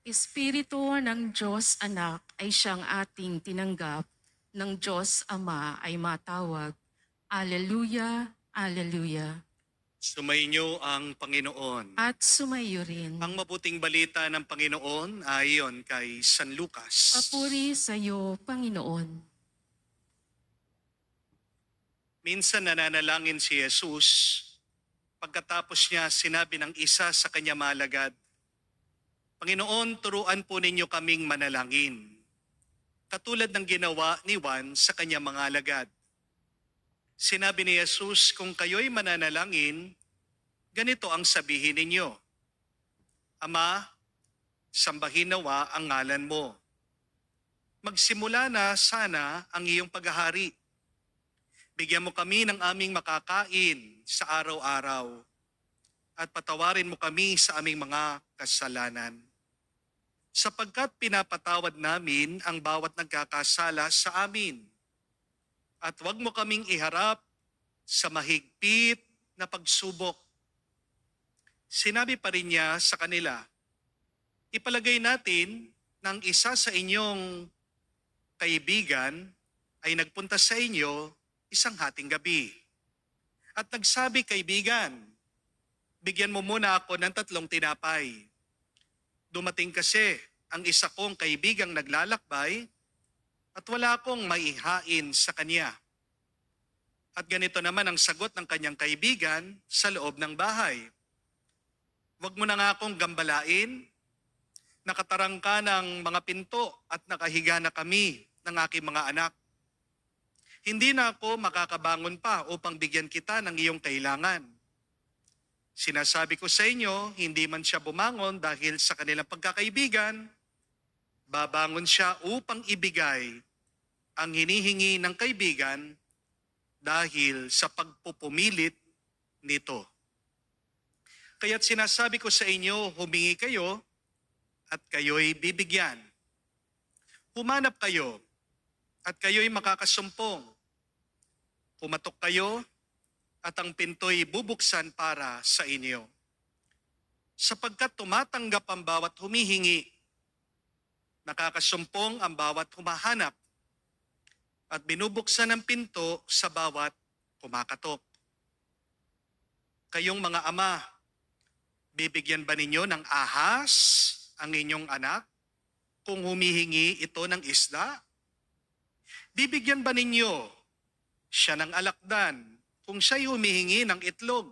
Espiritu ng Diyos Anak ay siyang ating tinanggap, ng Diyos Ama ay matawag. Alleluia, Alleluia. Sumainyo ang Panginoon. At sumayo rin. Ang mabuting balita ng Panginoon ayon kay San Lucas. Papuri sa iyo, Panginoon. Minsan nananalangin si Jesus. Pagkatapos niya, sinabi ng isa sa kanya malagad, Panginoon, turuan po ninyo kaming manalangin. Katulad ng ginawa ni Juan sa kanya mga alagad. Sinabi ni Jesus, kung kayo'y mananalangin, ganito ang sabihin ninyo. Ama, sambahin nawa ang ngalan mo. Magsimula na sana ang iyong paghahari. Bigyan mo kami ng aming makakain sa araw-araw at patawarin mo kami sa aming mga kasalanan. Sapagkat pinapatawad namin ang bawat nagkakasala sa amin. At huwag mo kaming iharap sa mahigpit na pagsubok. Sinabi pa rin niya sa kanila, ipalagay natin na ang isa sa inyong kaibigan ay nagpunta sa inyo isang hating gabi. At nagsabi, kaibigan, bigyan mo muna ako ng 3 tinapay. Dumating kasi ang isa kong kaibigang naglalakbay at wala akong maihain sa kanya. At ganito naman ang sagot ng kanyang kaibigan sa loob ng bahay. Huwag mo na nga akong gambalain. Nakatarang ka ng mga pinto at nakahiga na kami ng aking mga anak. Hindi na ako makakabangon pa upang bigyan kita ng iyong kailangan. Sinasabi ko sa inyo, hindi man siya bumangon dahil sa kanilang pagkakaibigan, babangon siya upang ibigay ang hinihingi ng kaibigan dahil sa pagpupumilit nito. Kaya't sinasabi ko sa inyo, humingi kayo at kayo'y bibigyan. Humanap kayo at kayo'y makakasumpong. Kumatok kayo at ang pinto'y bubuksan para sa inyo. Sapagkat tumatanggap ang bawat humihingi, nakakasumpong ang bawat humahanap, at binubuksan ang pinto sa bawat kumakatok. Kayong mga ama, bibigyan ba ninyo ng ahas ang inyong anak kung humihingi ito ng isda? Bibigyan ba ninyo siya ng alakdan kung siya'y humihingi ng itlog?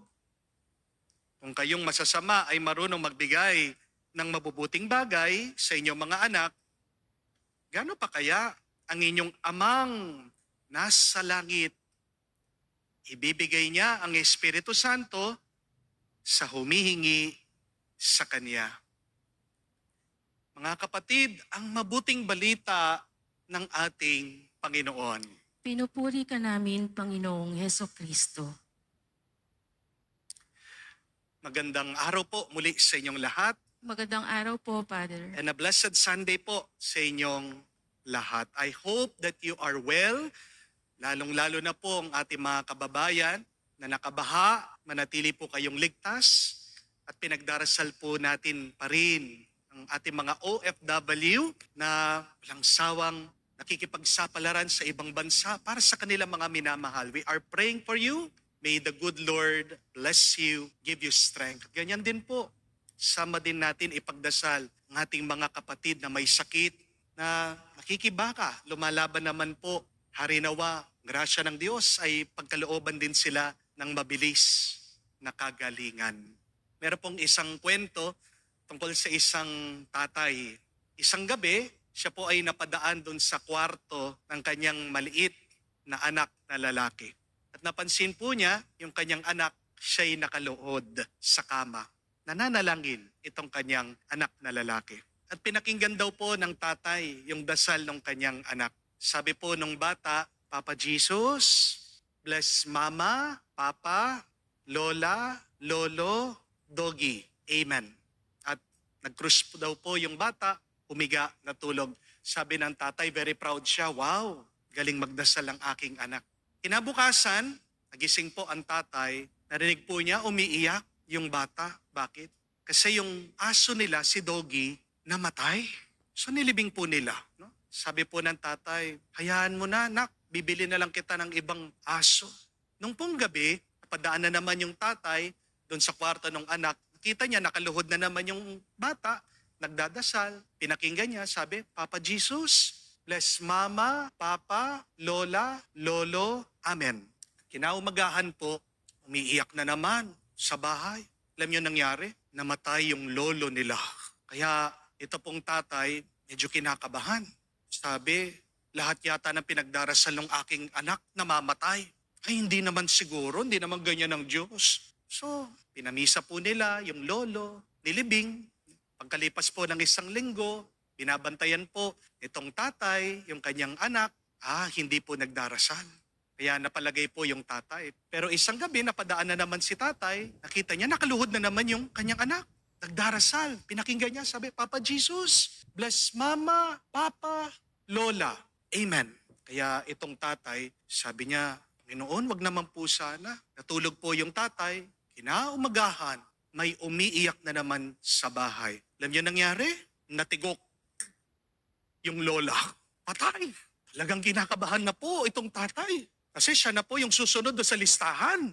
Kung kayong masasama ay marunong magbigay ng mabubuting bagay sa inyong mga anak, gaano pa kaya ang inyong amang nasa langit? Ibibigay niya ang Espiritu Santo sa humihingi sa Kanya. Mga kapatid, ang mabuting balita ng ating Panginoon. Pinupuri ka namin, Panginoong Heso Kristo. Magandang araw po muli sa inyong lahat. Magandang araw po, Father. And a blessed Sunday po sa inyong lahat. I hope that you are well, lalong-lalo na po ang ating mga kababayan na nakabaha, manatili po kayong ligtas at pinagdarasal po natin pa rin ang ating mga OFW na walang sawang nakikipagsapalaran sa ibang bansa para sa kanilang mga minamahal. We are praying for you. May the good Lord bless you, give you strength. Ganyan din po, sama din natin ipagdasal ang ating mga kapatid na may sakit, na nakikibaka, lumalaban naman po. Harinawa, grasya ng Diyos ay pagkalooban din sila ng mabilis na kagalingan. Meron pong isang kwento tungkol sa isang tatay. Isang gabi, siya po ay napadaan doon sa kwarto ng kanyang maliit na anak na lalaki. At napansin po niya yung kanyang anak, siya'y nakaluhod sa kama. Nananalangin itong kanyang anak na lalaki. At pinakinggan daw po ng tatay yung dasal ng kanyang anak. Sabi po nung bata, Papa Jesus, bless Mama, Papa, Lola, Lolo, Doggy. Amen. At nag-cruise po daw po yung bata, humiga, natulog. Sabi ng tatay, very proud siya, wow, galing magdasal ang aking anak. Kinabukasan, nagising po ang tatay, narinig po niya umiiyak yung bata. Bakit? Kasi yung aso nila, si Doggy, namatay. So nilibing po nila. No? Sabi po ng tatay, hayaan mo na, nak, bibili na lang kita ng ibang aso. Nung pong gabi, napadaan na naman yung tatay doon sa kwarto ng anak. Kita niya, nakaluhod na naman yung bata, nagdadasal, pinakinggan niya, sabi, Papa Jesus, bless Mama, Papa, Lola, Lolo, Amen. Kinaumagahan po, umiiyak na naman sa bahay. Alam niyo nangyari? Namatay yung lolo nila. Kaya ito pong tatay, medyo kinakabahan. Sabi, lahat yata ng pinagdarasal ng aking anak namamatay. Ay, hindi naman siguro, hindi naman ganyan ang Diyos. So, pinamisa po nila yung lolo, nilibing. Pagkalipas po ng 1 linggo, binabantayan po itong tatay, yung kanyang anak, hindi po nagdarasal. Kaya napalagay po yung tatay. Pero isang gabi, napadaan na naman si tatay, nakita niya, nakaluhod na naman yung kanyang anak. Nagdarasal, pinakinggan niya, sabi, Papa Jesus, bless Mama, Papa, Lola, Amen. Kaya itong tatay, sabi niya, Panginoon, wag naman po sana. Natulog po yung tatay, kinaumagahan, may umiiyak na naman sa bahay. Alam niyo nangyari? Natigok yung lola. Patay. Talagang kinakabahan na po itong tatay. Kasi siya na po yung susunod doon sa listahan.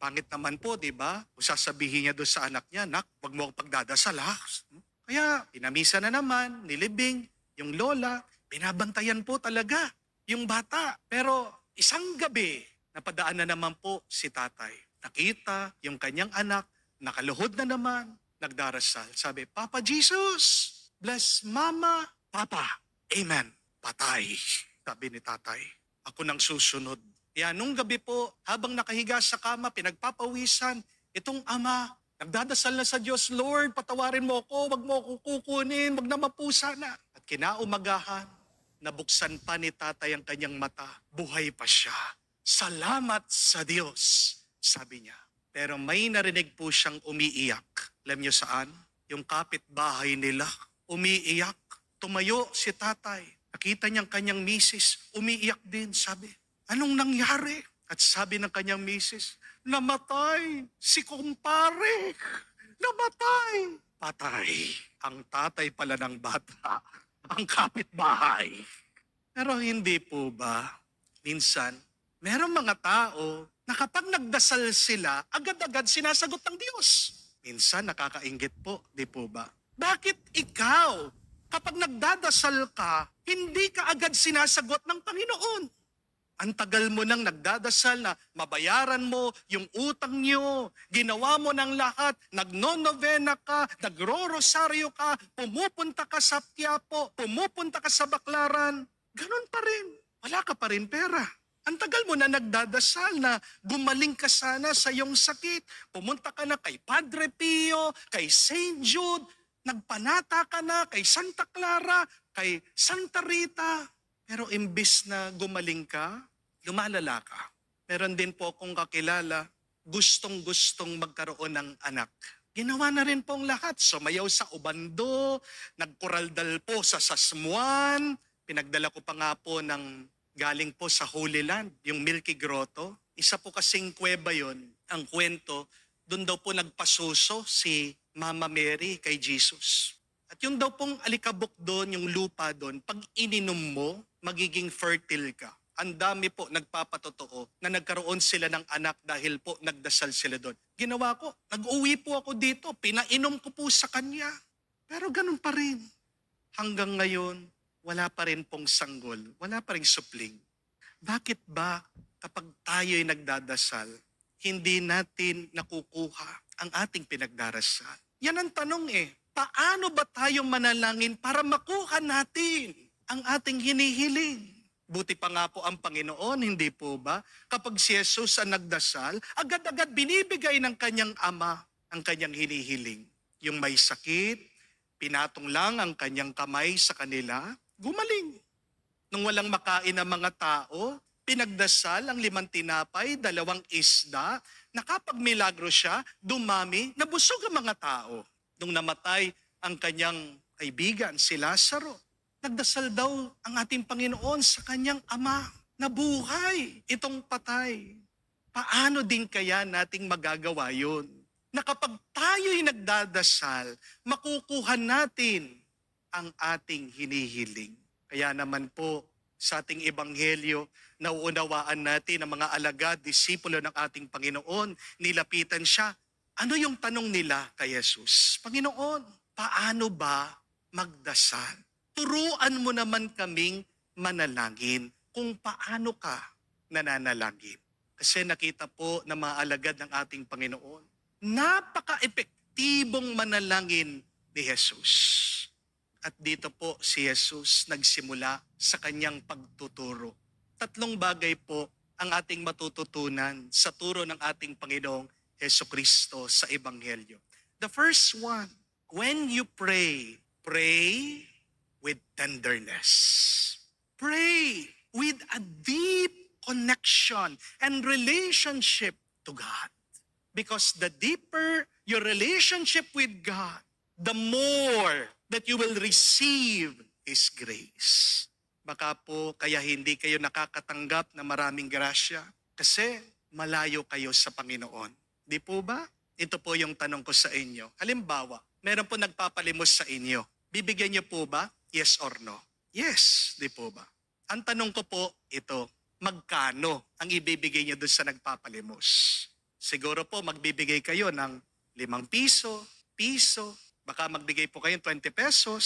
Pangit naman po, di ba? Kung sasabihin niya doon sa anak niya, nak, wag mo akong pagdadasal ha. Kaya pinamisa na naman, nilibing, yung lola, binabantayan po talaga yung bata. Pero isang gabi, napadaan na naman po si tatay. Nakita yung kanyang anak, nakaluhod na naman, nagdarasal. Sabi, Papa Jesus, bless Mama, Papa, Amen. Patay, sabi ni tatay. Ako nang susunod. Kaya nung gabi po, habang nakahiga sa kama, pinagpapawisan, itong ama, nagdadasal na sa Diyos, Lord, patawarin mo ako, wag mo ako kukunin, wag na mapusa na. At kinaumagahan, nabuksan pa ni tatay ang kanyang mata. Buhay pa siya. Salamat sa Diyos, sabi niya. Pero may narinig po siyang umiiyak. Alam niyo saan? Yung kapitbahay nila, umiiyak. Tumayo si tatay. Nakita niyang kanyang misis, umiiyak din, sabi, anong nangyari? At sabi ng kanyang misis, namatay si kumpare. Namatay. Patay. Ang tatay pala ng bata, ang kapitbahay. Pero hindi po ba, minsan, merong mga tao na kapag nagdasal sila, agad-agad sinasagot ng Diyos. Minsan nakakainggit po, di po ba? Bakit ikaw, kapag nagdadasal ka, hindi ka agad sinasagot ng Panginoon? Ang tagal mo nang nagdadasal na mabayaran mo yung utang niyo, ginawa mo ng lahat, nagno-novena ka, nagro-rosaryo ka, pumupunta ka sa Quiapo, pumupunta ka sa Baclaran, ganun pa rin. Wala ka pa rin pera. Ang tagal mo na nagdadasal na gumaling ka sana sa iyong sakit. Pumunta ka na kay Padre Pio, kay Saint Jude, nagpanata ka na kay Santa Clara, kay Santa Rita. Pero imbis na gumaling ka, lumalala ka. Meron din po akong kakilala, gustong-gustong magkaroon ng anak. Ginawa na rin pong lahat. Sumayaw sa Ubando, nagkuraldal po sa Sasmuan. Pinagdala ko pa nga po ng galing po sa Holy Land, yung Milky Grotto. Isa po kasing kuweba yon. Ang kwento, doon daw po nagpasuso si Mama Mary kay Jesus. At yung daw pong alikabok doon, yung lupa doon, pag ininom mo, magiging fertile ka. Ang dami po nagpapatotoo na nagkaroon sila ng anak dahil po nagdasal sila doon. Ginawa ko, nag-uwi po ako dito, pinainom ko po sa kanya. Pero ganun pa rin. Hanggang ngayon, wala pa rin pong sanggol, wala pa rin supling. Bakit ba kapag tayo'y nagdadasal, hindi natin nakukuha ang ating pinagdarasal? Yan ang tanong paano ba tayo manalangin para makuha natin ang ating hinihiling? Buti pa nga po ang Panginoon, hindi po ba? Kapag si Jesus ang nagdasal, agad-agad binibigay ng kanyang ama ang kanyang hinihiling. Yung may sakit, pinatong lang ang kanyang kamay sa kanila, gumaling. Nung walang makain ng mga tao, pinagdasal ang 5 tinapay, 2 isda, nakapagmilagro siya, dumami, nabusog ang mga tao. Nung namatay ang kanyang kaibigan, si Lazaro, nagdasal daw ang ating Panginoon sa kanyang ama. Nabuhay itong patay. Paano din kaya nating magagawa yun? na kapag tayo'y nagdadasal, makukuha natin ang ating hinihiling. Kaya naman po, sa ating ebanghelyo, nauunawaan natin ang mga alagad, disipulo ng ating Panginoon, nilapitan siya. Ano yung tanong nila kay Jesus? Panginoon, paano ba magdasal? Turuan mo naman kaming manalangin kung paano ka nananalangin. Kasi nakita po ng mga alagad ng ating Panginoon, napaka-epektibong manalangin ni Jesus. At dito po si Jesus nagsimula sa kanyang pagtuturo. 3 bagay po ang ating matututunan sa turo ng ating Panginoong Hesukristo sa Ebanghelyo. The first one, when you pray, pray with tenderness. Pray with a deep connection and relationship to God. Because the deeper your relationship with God, the more that you will receive His grace. Baka po kaya hindi kayo nakakatanggap na maraming grasya kasi malayo kayo sa Panginoon. Di po ba? Ito po yung tanong ko sa inyo. Halimbawa, meron po nagpapalimos sa inyo. Bibigyan niyo po ba? Yes or no? Yes, di po ba? Ang tanong ko po, ito, magkano ang ibibigay niyo doon sa nagpapalimos? Siguro po magbibigay kayo ng 5 piso, baka magbigay po kayo ng 20 pesos.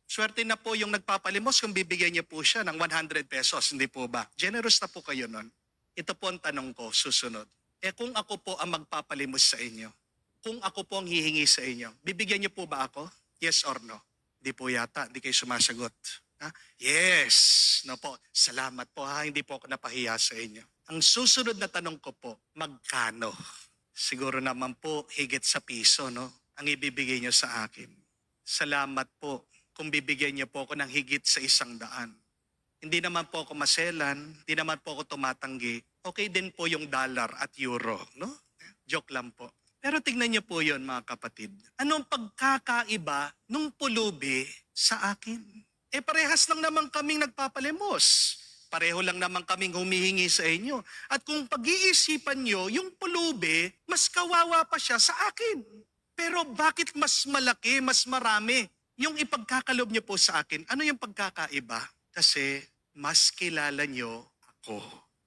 Swerte na po yung nagpapalimos kung bibigyan niyo po siya ng 100 pesos, hindi po ba? Generous na po kayo nun. Ito po ang tanong ko, susunod. Kung ako po ang magpapalimos sa inyo, kung ako po ang hihingi sa inyo, bibigyan niyo po ba ako? Yes or no? Hindi po yata, hindi kayo sumasagot. Ha? Yes! No po, salamat po ha, hindi po ako napahiya sa inyo. Ang susunod na tanong ko po, magkano? Siguro naman po, higit sa piso, no? Ang ibibigay niyo sa akin. Salamat po kung bibigyan niyo po ako ng higit sa 100. Hindi naman po ako maselan, hindi naman po ako tumatanggi. Okay din po yung dollar at euro, no? Joke lang po. Pero tingnan niyo po yon mga kapatid. Anong pagkakaiba nung pulubi sa akin? Parehas lang naman kaming nagpapalimos. Pareho lang naman kaming humihingi sa inyo. At kung pag-iisipan niyo, yung pulubi, mas kawawa pa siya sa akin. Pero bakit mas malaki, mas marami yung ipagkakalob niyo po sa akin? Ano yung pagkakaiba? Kasi mas kilala niyo ako.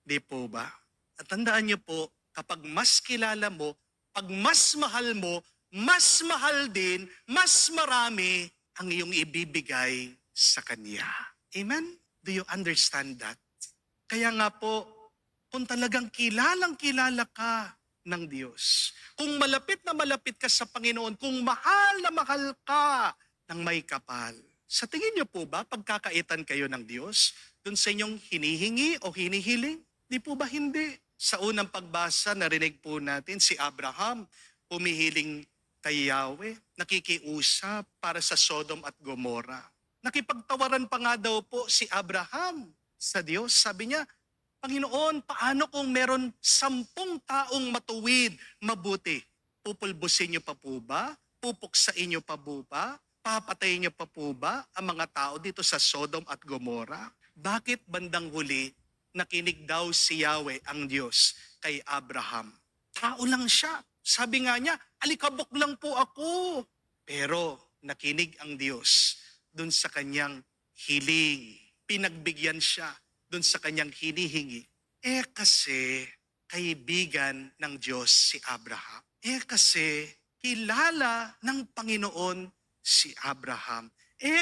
Di po ba? At tandaan niyo po, kapag mas kilala mo, pag mas mahal din, mas marami ang iyong ibibigay sa Kanya. Amen? Do you understand that? Kaya nga po, kung talagang kilalang-kilala ka ng Diyos, kung malapit na malapit ka sa Panginoon, kung mahal na mahal ka ng may kapal, sa tingin niyo po ba pagkakaitan kayo ng Diyos dun sa inyong hinihingi o hinihiling? Di po ba hindi? Sa unang pagbasa, narinig po natin si Abraham humihiling kay Yahweh, nakikiusap para sa Sodom at Gomorrah. Nakipagtawaran pa nga daw po si Abraham sa Diyos. Sabi niya, Panginoon, paano kung meron 10 taong matuwid, mabuti? Pupulbusin niyo pa po ba? Pupuksain niyo pa po ba? Papatayin niyo pa po ba ang mga tao dito sa Sodom at Gomorrah? Bakit bandang huli, nakinig daw si Yahweh ang Diyos kay Abraham? Tao lang siya. Sabi nga niya, alikabok lang po ako. Pero nakinig ang Diyos dun sa kanyang hiling. Pinagbigyan siya dun sa kanyang hinihingi. Kasi kaibigan ng Diyos si Abraham. Kasi kilala ng Panginoon si Abraham.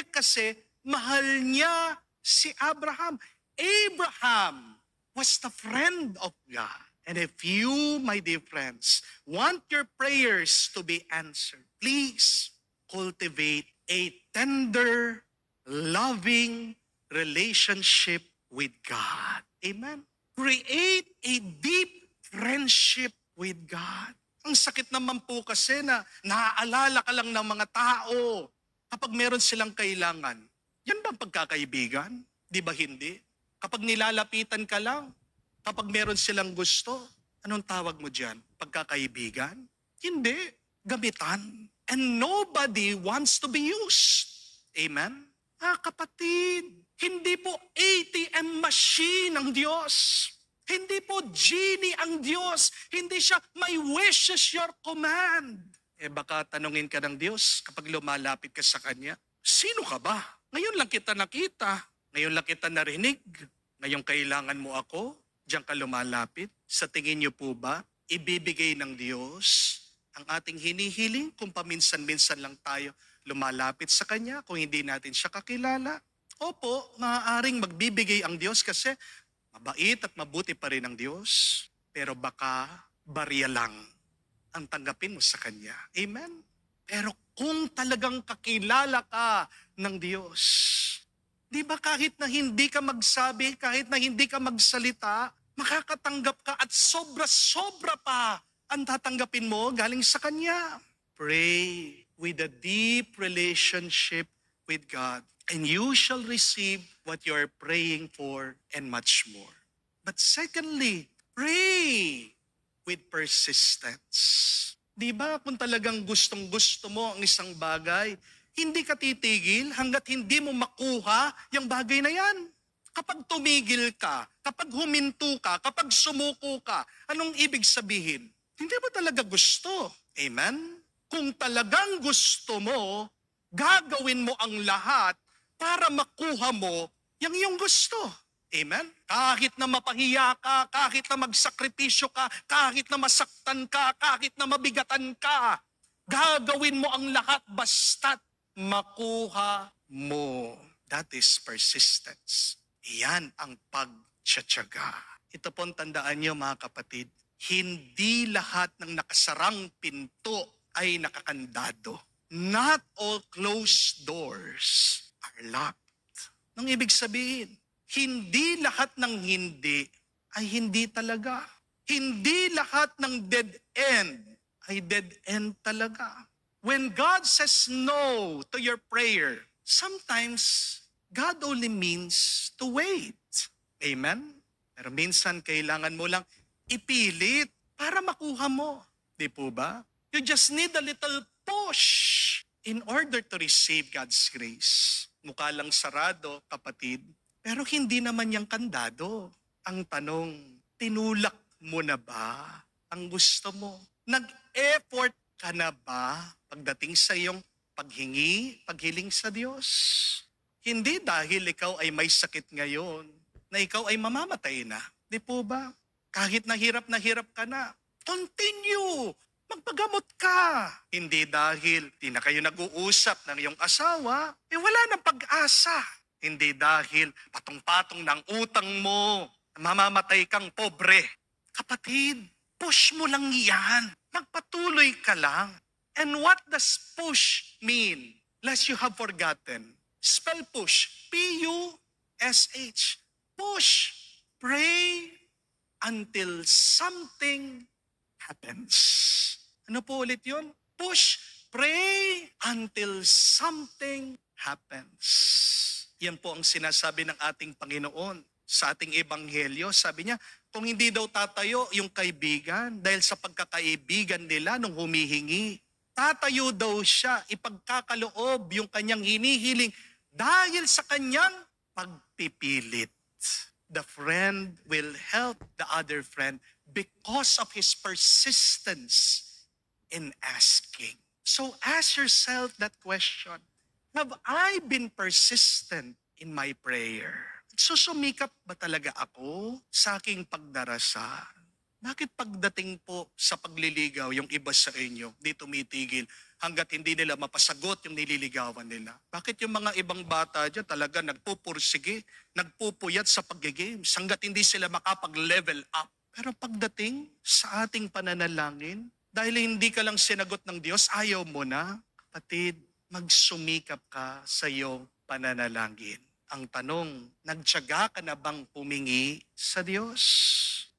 Kasi mahal niya si Abraham. Abraham was the friend of God. And if you, my dear friends, want your prayers to be answered, please cultivate a tender, loving relationship with God. Amen? Create a deep friendship with God. Ang sakit naman po kasi na naaalala ka lang ng mga tao kapag meron silang kailangan. Yan ba ang pagkakaibigan? Di ba hindi? Kapag nilalapitan ka lang, kapag meron silang gusto, anong tawag mo dyan? Pagkakaibigan? Hindi. Gamitan. And nobody wants to be used. Amen? Kapatid, hindi po ATM machine ang Diyos. Hindi po genie ang Diyos. Hindi siya, my wish is your command. Baka tanungin ka ng Diyos kapag lumalapit ka sa Kanya, sino ka ba? Ngayon lang kita nakita. Ngayon lang kita narinig. Ngayon kailangan mo ako. Diyan ka lumalapit. Sa tingin niyo po ba, ibibigay ng Diyos ang ating hinihiling kung paminsan-minsan lang tayo lumalapit sa Kanya, kung hindi natin siya kakilala? Opo, maaaring magbibigay ang Diyos kasi mabait at mabuti pa rin ang Diyos. Pero baka barya lang ang tanggapin mo sa Kanya. Amen? Pero kung talagang kakilala ka ng Diyos, di ba kahit na hindi ka magsabi, kahit na hindi ka magsalita, makakatanggap ka at sobra-sobra pa ang tatanggapin mo galing sa Kanya. Pray with a deep relationship with God, and you shall receive what you are praying for and much more. But secondly, pray with persistence. Di ba kung talagang gustong-gusto mo ang isang bagay, hindi ka titigil hanggat hindi mo makuha yung bagay na yan. Kapag tumigil ka, kapag huminto ka, kapag sumuko ka, anong ibig sabihin? Hindi mo talaga gusto. Amen? Kung talagang gusto mo, gagawin mo ang lahat para makuha mo yung iyong gusto. Amen? Kahit na mapahiya ka, kahit na magsakripisyo ka, kahit na masaktan ka, kahit na mabigatan ka, gagawin mo ang lahat basta't makuha mo. That is persistence. Iyan ang pagtsatsaga. Ito pong tandaan niyo mga kapatid, hindi lahat ng nakasarang pinto ay nakakandado. Not all closed doors are locked. Nang ibig sabihin, hindi lahat ng hindi ay hindi talaga. Hindi lahat ng dead end ay dead end talaga. When God says no to your prayer, sometimes God only means to wait. Amen? Pero minsan kailangan mo lang ipilit para makuha mo. Di po ba? You just need a little push in order to receive God's grace. Mukha lang sarado, kapatid, pero hindi naman yung kandado. Ang tanong, tinulak mo na ba ang gusto mo? Nag-effort ka na ba pagdating sa iyong paghiling sa Diyos? Hindi dahil ikaw ay may sakit ngayon, na ikaw ay mamamatay na. Di po ba? Kahit nahirap ka na, continue! Magpagamot ka! Hindi dahil di na kayo nag-uusap ng iyong asawa, wala nang pag-asa. Hindi dahil patong-patong ng utang mo, mamamatay kang pobre. Kapatid, push mo lang yan. Magpatuloy ka lang. And what does push mean? Lest you have forgotten. Spell push. P-U-S-H. Push. Pray until something happens. Ano po ulit yun? Push. Pray until something happens. Yan po ang sinasabi ng ating Panginoon sa ating ebanghelyo. Sabi niya, kung hindi daw tatayo yung kaibigan dahil sa pagkakaibigan nila nung humihingi, tatayo daw siya, ipagkakaloob yung kanyang hinihiling dahil sa kanyang pagpipilit. The friend will help the other friend because of his persistence in asking. So ask yourself that question. Have I been persistent in my prayer? Susumikap ba talaga ako sa aking pagdarasal? Bakit pagdating po sa pagliligaw, yung iba sa inyo, di tumitigil hanggat hindi nila mapasagot yung nililigawan nila? Bakit yung mga ibang bata dyan talaga nagpupursige, nagpupuyat sa pag-games hanggat hindi sila makapag-level up? Pero pagdating sa ating pananalangin, dahil hindi ka lang sinagot ng Diyos, ayaw mo na, kapatid, magsumikap ka sa iyong pananalangin. Ang tanong, nagtiyaga ka na bang pumingi sa Diyos?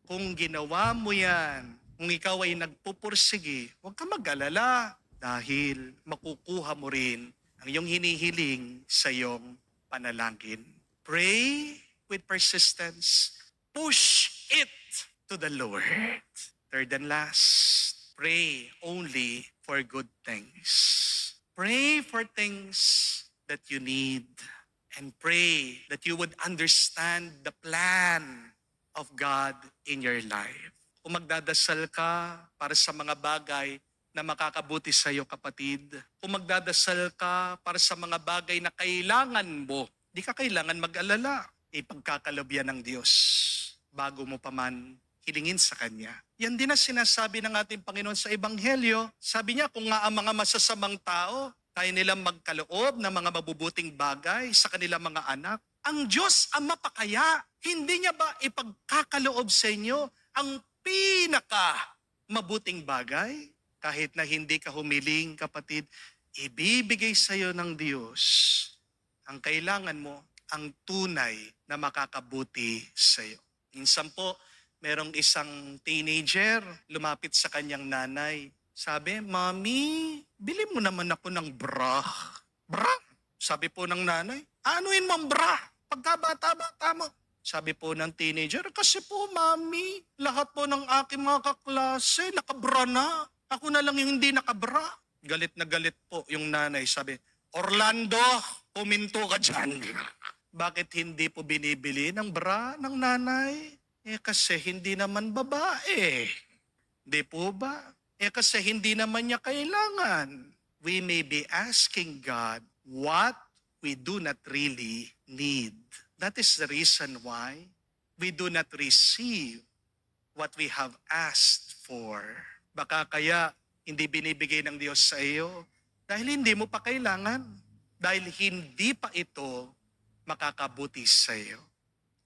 Kung ginawa mo yan, kung ikaw ay nagpupursige, huwag ka mag-alala dahil makukuha mo rin ang iyong hinihiling sa iyong panalangin. Pray with persistence. Push it to the Lord. Third and last, pray only for good things. Pray for things that you need. And pray that you would understand the plan of God in your life. Kung magdadasal ka para sa mga bagay na makakabuti sa iyo, kapatid, kung magdadasal ka para sa mga bagay na kailangan mo, di ka kailangan mag-alala. Ipagkakalob yan ng Diyos bago mo pa man hilingin sa Kanya. Yan din ang sinasabi ng ating Panginoon sa Ebanghelyo. Sabi niya, kung nga ang mga masasamang tao, kaya nilang magkaloob ng mga mabubuting bagay sa kanilang mga anak, ang Diyos Ama pa kaya, hindi niya ba ipagkakaloob sa inyo ang pinaka mabuting bagay? Kahit na hindi ka humiling, kapatid, ibibigay sa iyo ng Diyos ang kailangan mo, ang tunay na makakabuti sa iyo. Minsan po, merong isang teenager lumapit sa kanyang nanay. Sabi, Mami, bili mo naman ako ng bra. Bra? Sabi po ng nanay, anuin mo ang bra? Pagkabata-bata mo. Sabi po ng teenager, kasi po Mami, lahat po ng aking mga kaklase nakabra na. Ako na lang yung hindi nakabra. Galit na galit po yung nanay. Sabi, Orlando, puminto ka dyan. Bakit hindi po binibili ng bra ng nanay? Kasi hindi naman babae. Di po ba? Kasi hindi naman niya kailangan. We may be asking God what we do not really need. That is the reason why we do not receive what we have asked for. Baka kaya hindi binibigay ng Diyos sa iyo dahil hindi mo pa kailangan. Dahil hindi pa ito makakabuti sa iyo.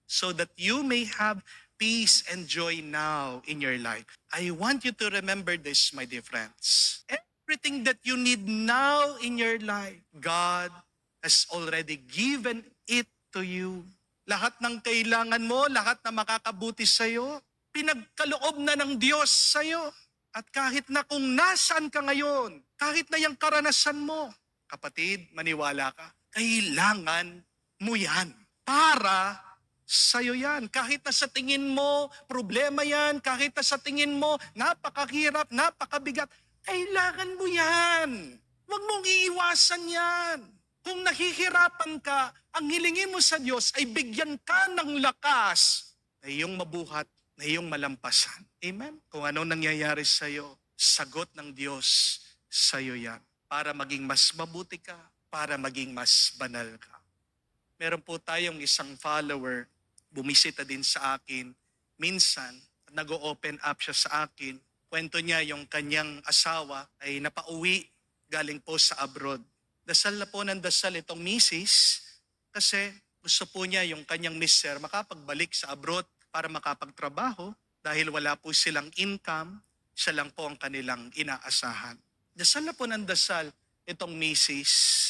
So that you may have peace and joy now in your life. I want you to remember this, my dear friends. Everything that you need now in your life, God has already given it to you. Lahat ng kailangan mo, lahat na makakabuti sa iyo, pinagkaloob na ng Diyos sa iyo. At kahit na kung nasaan ka ngayon, kahit na yung karanasan mo, kapatid, maniwala ka, kailangan mo yan para sa'yo yan. Kahit na sa tingin mo, problema yan. Kahit na sa tingin mo, napakahirap, napakabigat. Kailangan mo yan. Huwag mong iiwasan yan. Kung nahihirapan ka, ang hilingin mo sa Diyos ay bigyan ka ng lakas na iyong mabuhat, na iyong malampasan. Amen? Kung anong nangyayari sa'yo, sagot ng Diyos sa'yo yan. Para maging mas mabuti ka, para maging mas banal ka. Meron po tayong isang follower, bumisita din sa akin. Minsan, nag-open up siya sa akin. Kwento niya yung kanyang asawa ay napauwi galing po sa abroad. Dasal na po ng dasal itong misis kasi gusto po niya yung kanyang mister makapagbalik sa abroad para makapagtrabaho dahil wala po silang income, siya lang po ang kanilang inaasahan. Dasal na po ng dasal itong misis.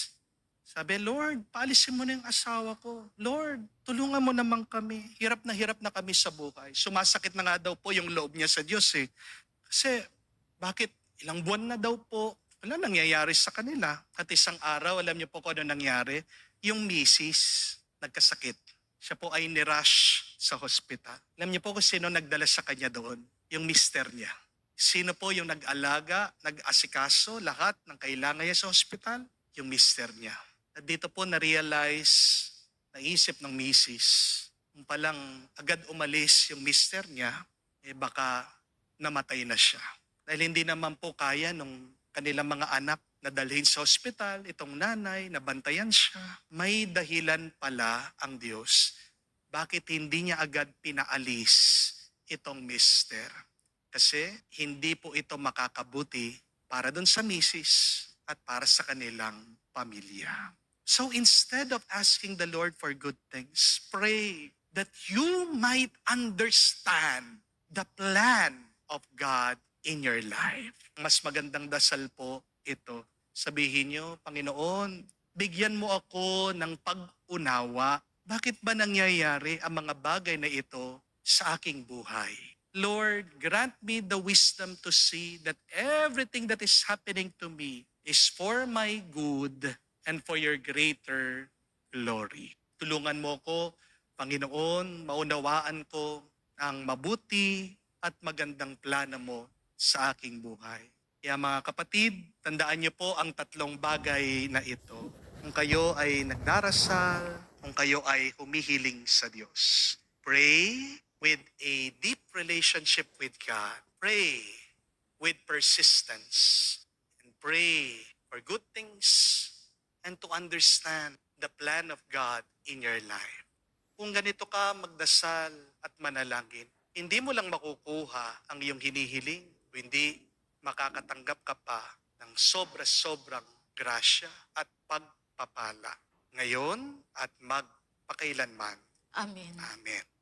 Sabi, Lord, paalisin mo na yung asawa ko. Lord, tulungan mo naman kami. Hirap na kami sa buhay. Sumasakit na nga daw po yung loob niya sa Diyos eh. Kasi, bakit ilang buwan na daw po, wala nangyayari sa kanila. At isang araw, alam niyo po kung ano nangyari? Yung misis, nagkasakit. Siya po ay nirush sa hospital. Alam niyo po kung sino nagdala sa kanya doon? Yung mister niya. Sino po yung nag-alaga, nag-asikaso, lahat ng kailangan niya sa hospital? Yung mister niya. At dito po na-realize, naisip ng misis, kung palang agad umalis yung mister niya, baka namatay na siya. Dahil hindi naman po kaya nung kanilang mga anak na dalhin sa ospital, itong nanay, nabantayan siya. May dahilan pala ang Diyos. Bakit hindi niya agad pinaalis itong mister? Kasi hindi po ito makakabuti para dun sa misis at para sa kanilang pamilya. So instead of asking the Lord for good things, pray that you might understand the plan of God in your life. Mas magandang dasal po ito. Sabihin niyo, Panginoon, bigyan mo ako ng pag-unawa. Bakit ba nangyayari ang mga bagay na ito sa aking buhay? Lord, grant me the wisdom to see that everything that is happening to me is for my good and for your greater glory. Tulungan mo ko, Panginoon, maunawaan ko ang mabuti at magandang plano mo sa aking buhay. Kaya mga kapatid, tandaan niyo po ang tatlong bagay na ito. Kung kayo ay nagdarasal, kung kayo ay humihiling sa Diyos. Pray, with a deep relationship with God. Pray with persistence and pray for good things and to understand the plan of God in your life. Kung ganito ka magdasal at manalangin, hindi mo lang makukuha ang iyong hinihiling, kundi makakatanggap ka pa ng sobra-sobrang grasya at pagpapala ngayon at magpakailanman. Amen. Amen.